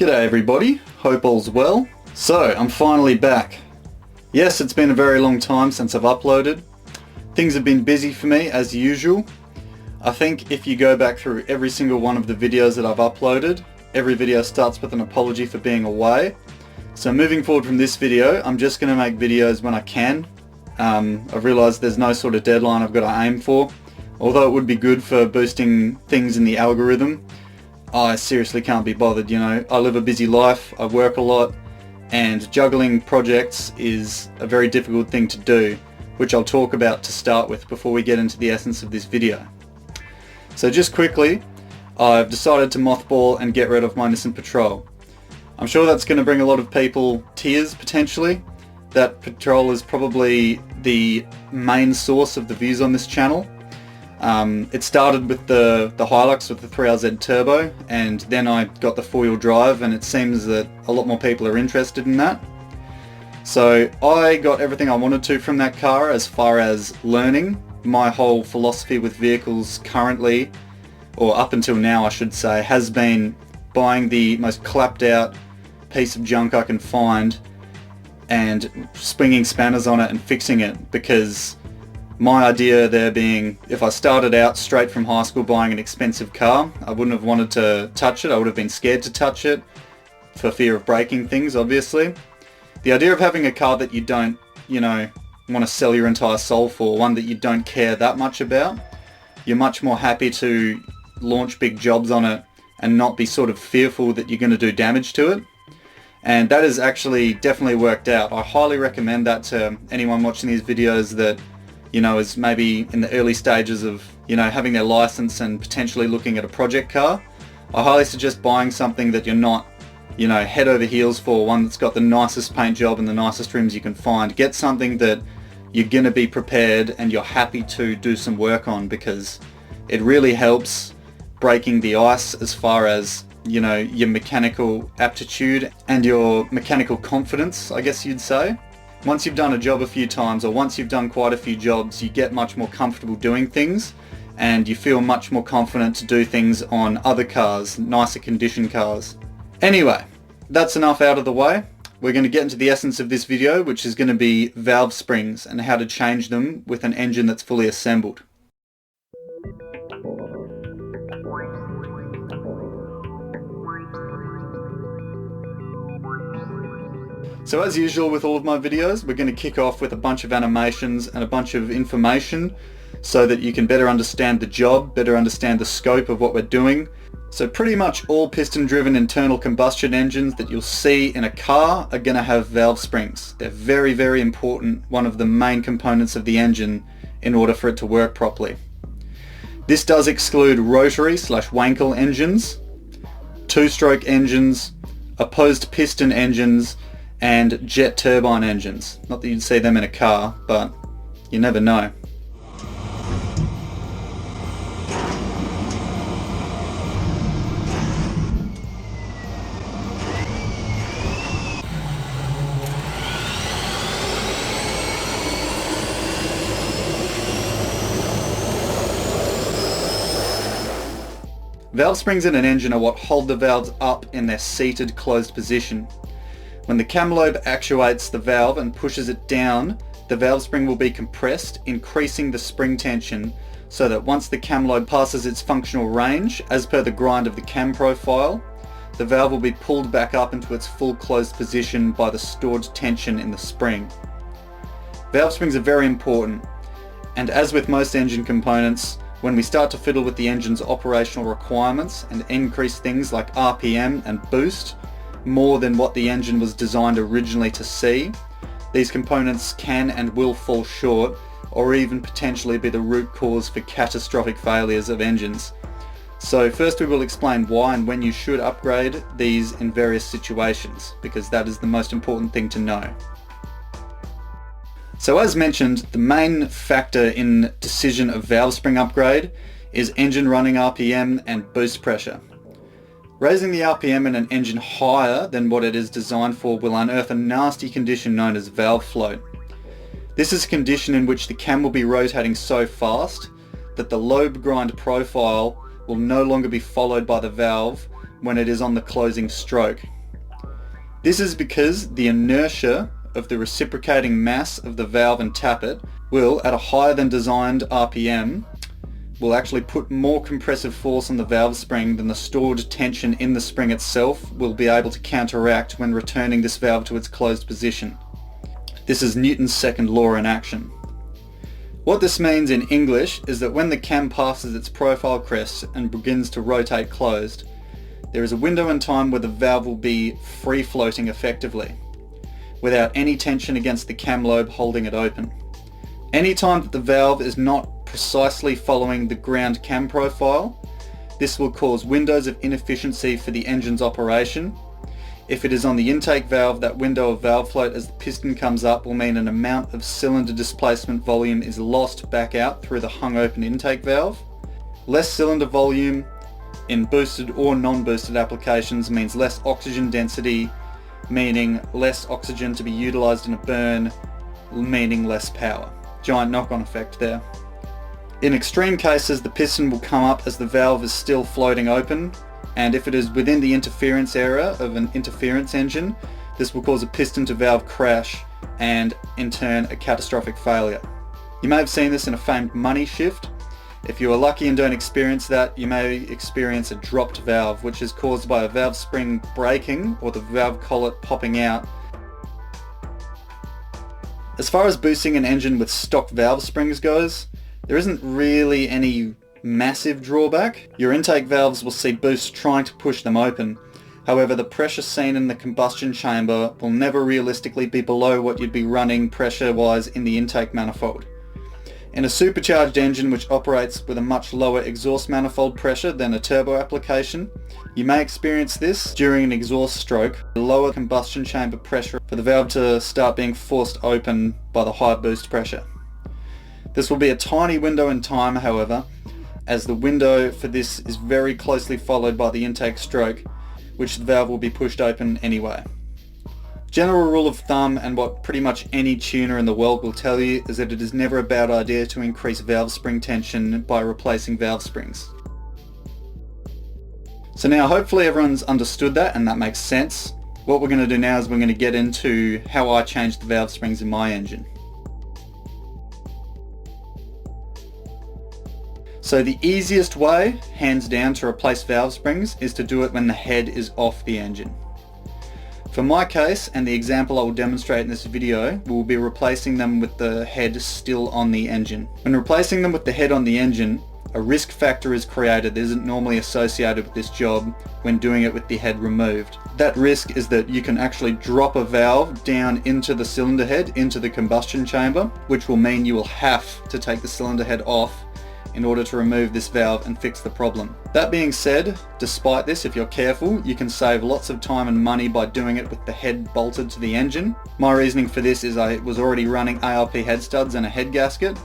G'day everybody, hope all's well. So, I'm finally back. Yes, it's been a very long time since I've uploaded. Things have been busy for me as usual. I think if you go back through every single one of the videos that I've uploaded, every video starts with an apology for being away. So moving forward from this video, I'm just going to make videos when I can. I've realised there's no sort of deadline I've got to aim for. Although it would be good for boosting things in the algorithm, I seriously can't be bothered, you know. I live a busy life, I work a lot, and juggling projects is a very difficult thing to do, which I'll talk about to start with before we get into the essence of this video. So just quickly, I've decided to mothball and get rid of my Nissan Patrol. I'm sure that's going to bring a lot of people tears potentially. That Patrol is probably the main source of the views on this channel. It started with the Hilux with the 3RZ Turbo, and then I got the 4-wheel drive, and it seems that a lot more people are interested in that. So I got everything I wanted to from that car as far as learning. My whole philosophy with vehicles currently, or up until now I should say, has been buying the most clapped out piece of junk I can find and swinging spanners on it and fixing it, because my idea there being, if I started out straight from high school buying an expensive car, I wouldn't have wanted to touch it. I would have been scared to touch it for fear of breaking things, obviously. The idea of having a car that you don't, you know, want to sell your entire soul for, one that you don't care that much about, you're much more happy to launch big jobs on it and not be sort of fearful that you're going to do damage to it. And that has actually definitely worked out. I highly recommend that to anyone watching these videos that, you know, is maybe in the early stages of, you know, having their license and potentially looking at a project car. I highly suggest buying something that you're not, you know, head over heels for, one that's got the nicest paint job and the nicest rims you can find. Get something that you're going to be prepared and you're happy to do some work on, because it really helps breaking the ice as far as, you know, your mechanical aptitude and your mechanical confidence, I guess you'd say. Once you've done a job a few times, or once you've done quite a few jobs, you get much more comfortable doing things, and you feel much more confident to do things on other cars, nicer condition cars. Anyway, that's enough out of the way. We're going to get into the essence of this video, which is going to be valve springs and how to change them with an engine that's fully assembled. So as usual with all of my videos, we're going to kick off with a bunch of animations and a bunch of information so that you can better understand the job, better understand the scope of what we're doing. So pretty much all piston-driven internal combustion engines that you'll see in a car are going to have valve springs. They're very, very important, one of the main components of the engine in order for it to work properly. This does exclude rotary/Wankel engines, two-stroke engines, opposed piston engines, and jet turbine engines. Not that you'd see them in a car, but you never know. Valve springs in an engine are what hold the valves up in their seated closed position. When the cam lobe actuates the valve and pushes it down, the valve spring will be compressed, increasing the spring tension, so that once the cam lobe passes its functional range, as per the grind of the cam profile, the valve will be pulled back up into its full closed position by the stored tension in the spring. Valve springs are very important, and as with most engine components, when we start to fiddle with the engine's operational requirements and increase things like RPM and boost, more than what the engine was designed originally to see, these components can and will fall short, or even potentially be the root cause for catastrophic failures of engines. So first we will explain why and when you should upgrade these in various situations, because that is the most important thing to know. So as mentioned, the main factor in decision of valve spring upgrade is engine running RPM and boost pressure. Raising the RPM in an engine higher than what it is designed for will unearth a nasty condition known as valve float. This is a condition in which the cam will be rotating so fast that the lobe grind profile will no longer be followed by the valve, when it is on the closing stroke. This is because the inertia of the reciprocating mass of the valve and tappet will, at a higher than designed RPM, will actually put more compressive force on the valve spring than the stored tension in the spring itself will be able to counteract when returning this valve to its closed position. This is Newton's second law in action. What this means in English is that when the cam passes its profile crest and begins to rotate closed, there is a window in time where the valve will be free floating effectively, without any tension against the cam lobe holding it open. Any time that the valve is not precisely following the ground cam profile, this will cause windows of inefficiency for the engine's operation. If it is on the intake valve, that window of valve float as the piston comes up will mean an amount of cylinder displacement volume is lost back out through the hung open intake valve. Less cylinder volume in boosted or non-boosted applications means less oxygen density, meaning less oxygen to be utilised in a burn, meaning less power. Giant knock-on effect there. In extreme cases, the piston will come up as the valve is still floating open, and if it is within the interference area of an interference engine, this will cause a piston to valve crash and in turn a catastrophic failure. You may have seen this in a famed money shift. If you are lucky and don't experience that, you may experience a dropped valve, which is caused by a valve spring breaking or the valve collet popping out. As far as boosting an engine with stock valve springs goes, there isn't really any massive drawback. Your intake valves will see boosts trying to push them open. However, the pressure seen in the combustion chamber will never realistically be below what you'd be running pressure-wise in the intake manifold. In a supercharged engine which operates with a much lower exhaust manifold pressure than a turbo application, you may experience this during an exhaust stroke, lower combustion chamber pressure for the valve to start being forced open by the high boost pressure. This will be a tiny window in time, however, as the window for this is very closely followed by the intake stroke, which the valve will be pushed open anyway. General rule of thumb, and what pretty much any tuner in the world will tell you, is that it is never a bad idea to increase valve spring tension by replacing valve springs. So now hopefully everyone's understood that and that makes sense. What we're going to do now is we're going to get into how I changed the valve springs in my engine. So the easiest way, hands down, to replace valve springs is to do it when the head is off the engine. For my case, and the example I will demonstrate in this video, we will be replacing them with the head still on the engine. When replacing them with the head on the engine, a risk factor is created that isn't normally associated with this job when doing it with the head removed. That risk is that you can actually drop a valve down into the cylinder head, into the combustion chamber, which will mean you will have to take the cylinder head off in order to remove this valve and fix the problem. That being said, despite this, if you're careful, you can save lots of time and money by doing it with the head bolted to the engine. My reasoning for this is I was already running ARP head studs and a head gasket,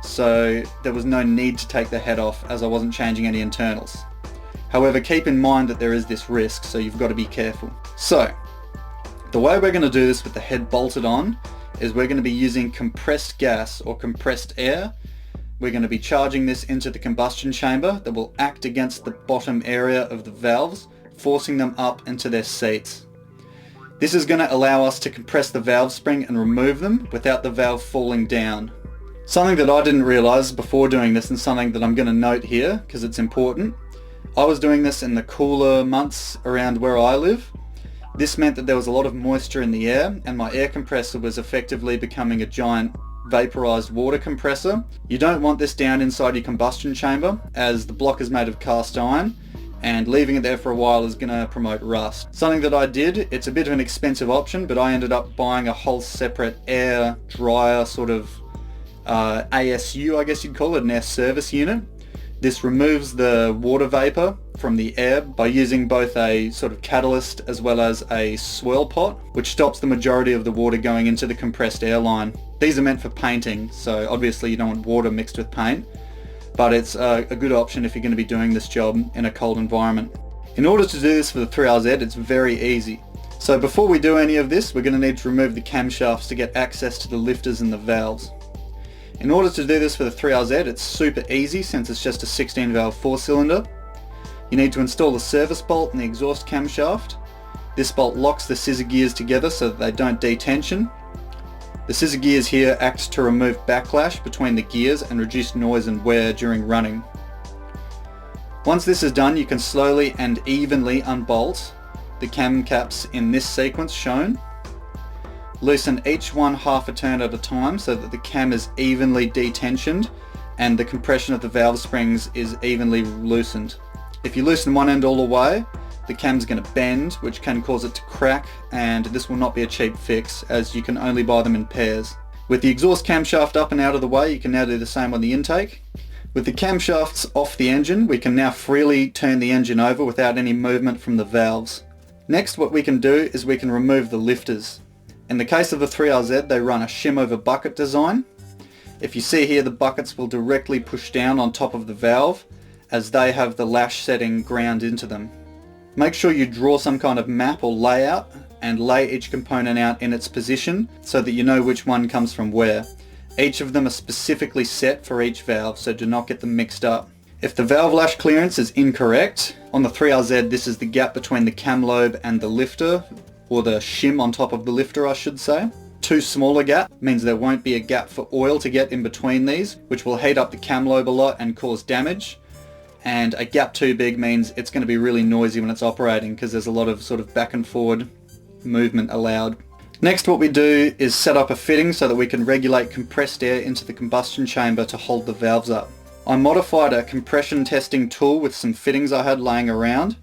so there was no need to take the head off as I wasn't changing any internals. However, keep in mind that there is this risk, so you've got to be careful. So, the way we're going to do this with the head bolted on is we're going to be using compressed gas or compressed air. We're going to be charging this into the combustion chamber that will act against the bottom area of the valves, forcing them up into their seats. This is going to allow us to compress the valve spring and remove them without the valve falling down. Something that I didn't realise before doing this, and something that I'm going to note here because it's important, I was doing this in the cooler months around where I live. This meant that there was a lot of moisture in the air and my air compressor was effectively becoming a giant vaporized water compressor. You don't want this down inside your combustion chamber as the block is made of cast iron, and leaving it there for a while is going to promote rust. Something that I did, it's a bit of an expensive option, but I ended up buying a whole separate air dryer sort of ASU, I guess you'd call it, an air service unit. This removes the water vapor from the air by using both a sort of catalyst as well as a swirl pot, which stops the majority of the water going into the compressed air line. These are meant for painting, so obviously you don't want water mixed with paint, but it's a good option if you're going to be doing this job in a cold environment. In order to do this for the 3RZ, it's very easy. So before we do any of this, we're going to need to remove the camshafts to get access to the lifters and the valves. In order to do this for the 3RZ, it's super easy since it's just a 16 valve 4-cylinder. You need to install the service bolt in the exhaust camshaft. This bolt locks the scissor gears together so that they don't detension. The scissor gears here act to remove backlash between the gears and reduce noise and wear during running. Once this is done, you can slowly and evenly unbolt the cam caps in this sequence shown. Loosen each one half a turn at a time so that the cam is evenly detensioned and the compression of the valve springs is evenly loosened. If you loosen one end all the way, the cam's going to bend, which can cause it to crack, and this will not be a cheap fix as you can only buy them in pairs. With the exhaust camshaft up and out of the way, you can now do the same on the intake. With the camshafts off the engine, we can now freely turn the engine over without any movement from the valves. Next, what we can do is we can remove the lifters. In the case of the 3RZ, they run a shim over bucket design. If you see here, the buckets will directly push down on top of the valve as they have the lash setting ground into them. Make sure you draw some kind of map or layout and lay each component out in its position so that you know which one comes from where. Each of them are specifically set for each valve, so do not get them mixed up. If the valve lash clearance is incorrect, on the 3RZ this is the gap between the cam lobe and the lifter, or the shim on top of the lifter I should say. Too small a gap means there won't be a gap for oil to get in between these, which will heat up the cam lobe a lot and cause damage. And a gap too big means it's going to be really noisy when it's operating because there's a lot of sort of back and forward movement allowed. Next, what we do is set up a fitting so that we can regulate compressed air into the combustion chamber to hold the valves up. I modified a compression testing tool with some fittings I had laying around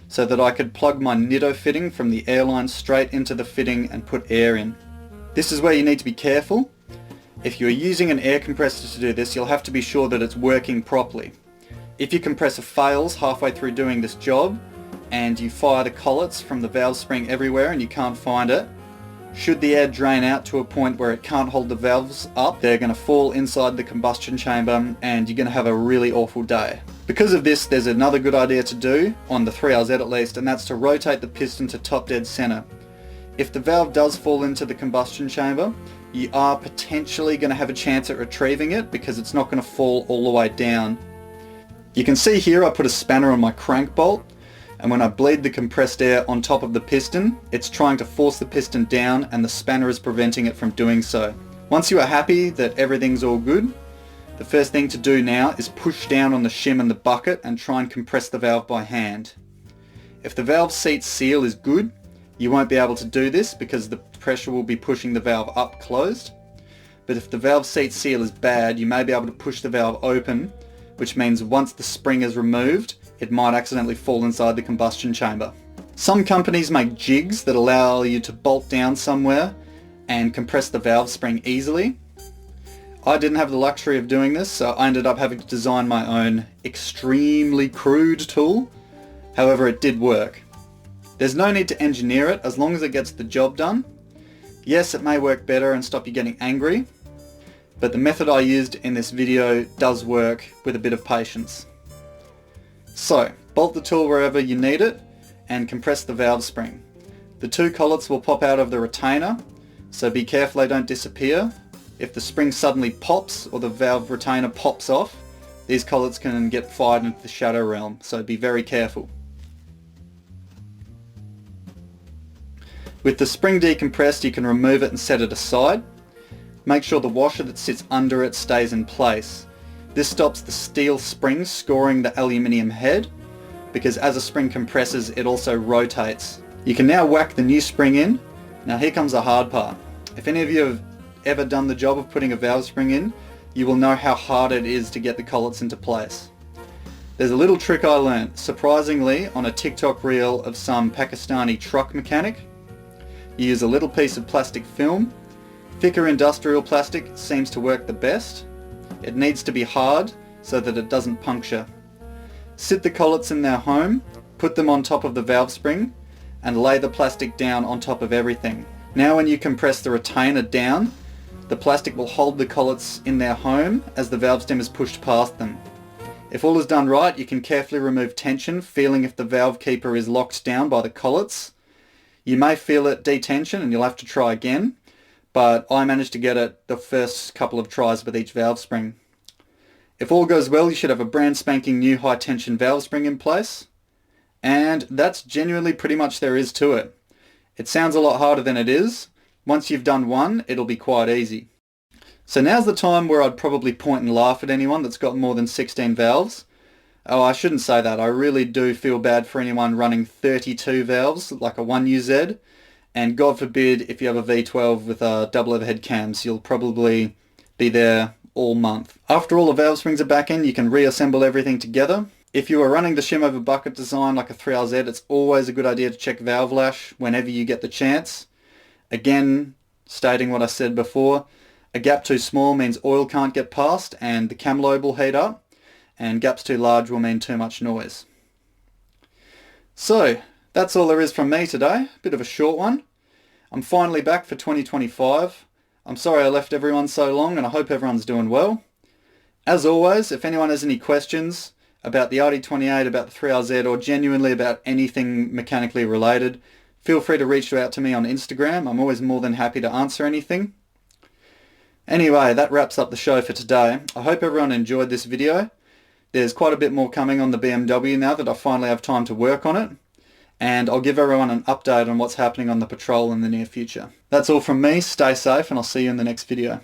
so that I could plug my Nitto fitting from the airline straight into the fitting and put air in. This is where you need to be careful. If you're using an air compressor to do this, you'll have to be sure that it's working properly. If your compressor fails halfway through doing this job and you fire the collets from the valve spring everywhere and you can't find it, should the air drain out to a point where it can't hold the valves up, they're going to fall inside the combustion chamber and you're going to have a really awful day. Because of this, there's another good idea to do, on the 3RZ at least, and that's to rotate the piston to top dead center. If the valve does fall into the combustion chamber, you are potentially going to have a chance at retrieving it because it's not going to fall all the way down. You can see here I put a spanner on my crank bolt, and when I bleed the compressed air on top of the piston, it's trying to force the piston down and the spanner is preventing it from doing so. Once you are happy that everything's all good, the first thing to do now is push down on the shim and the bucket and try and compress the valve by hand. If the valve seat seal is good, you won't be able to do this because the pressure will be pushing the valve up closed. But if the valve seat seal is bad, you may be able to push the valve open, which means once the spring is removed, it might accidentally fall inside the combustion chamber. Some companies make jigs that allow you to bolt down somewhere and compress the valve spring easily. I didn't have the luxury of doing this, so I ended up having to design my own extremely crude tool. However, it did work. There's no need to engineer it as long as it gets the job done. Yes, it may work better and stop you getting angry, but the method I used in this video does work with a bit of patience. So, bolt the tool wherever you need it and compress the valve spring. The two collets will pop out of the retainer, so be careful they don't disappear. If the spring suddenly pops or the valve retainer pops off, these collets can get fired into the shadow realm, so be very careful. With the spring decompressed, you can remove it and set it aside. Make sure the washer that sits under it stays in place. This stops the steel spring scoring the aluminium head, because as a spring compresses, it also rotates. You can now whack the new spring in. Now here comes the hard part. If any of you have ever done the job of putting a valve spring in, you will know how hard it is to get the collets into place. There's a little trick I learned, surprisingly, on a TikTok reel of some Pakistani truck mechanic. You use a little piece of plastic film. Thicker industrial plastic seems to work the best. It needs to be hard so that it doesn't puncture. Sit the collets in their home, put them on top of the valve spring, and lay the plastic down on top of everything. Now when you compress the retainer down, the plastic will hold the collets in their home as the valve stem is pushed past them. If all is done right, you can carefully remove tension, feeling if the valve keeper is locked down by the collets. You may feel it detension and you'll have to try again, but I managed to get it the first couple of tries with each valve spring. If all goes well, you should have a brand spanking new high tension valve spring in place. And that's genuinely pretty much there is to it. It sounds a lot harder than it is. Once you've done one, it'll be quite easy. So now's the time where I'd probably point and laugh at anyone that's got more than 16 valves. Oh, I shouldn't say that. I really do feel bad for anyone running 32 valves, like a 1UZ. And God forbid, if you have a V12 with double overhead cams, you'll probably be there all month. After all the valve springs are back in, you can reassemble everything together. If you are running the shim over bucket design like a 3RZ, it's always a good idea to check valve lash whenever you get the chance. Again, stating what I said before, a gap too small means oil can't get past and the cam lobe will heat up, and gaps too large will mean too much noise. So, that's all there is from me today. Bit of a short one. I'm finally back for 2025. I'm sorry I left everyone so long, and I hope everyone's doing well. As always, if anyone has any questions about the RD28, about the 3RZ, or genuinely about anything mechanically related, feel free to reach out to me on Instagram. I'm always more than happy to answer anything. Anyway, that wraps up the show for today. I hope everyone enjoyed this video. There's quite a bit more coming on the BMW now that I finally have time to work on it. And I'll give everyone an update on what's happening on the Patrol in the near future. That's all from me. Stay safe, and I'll see you in the next video.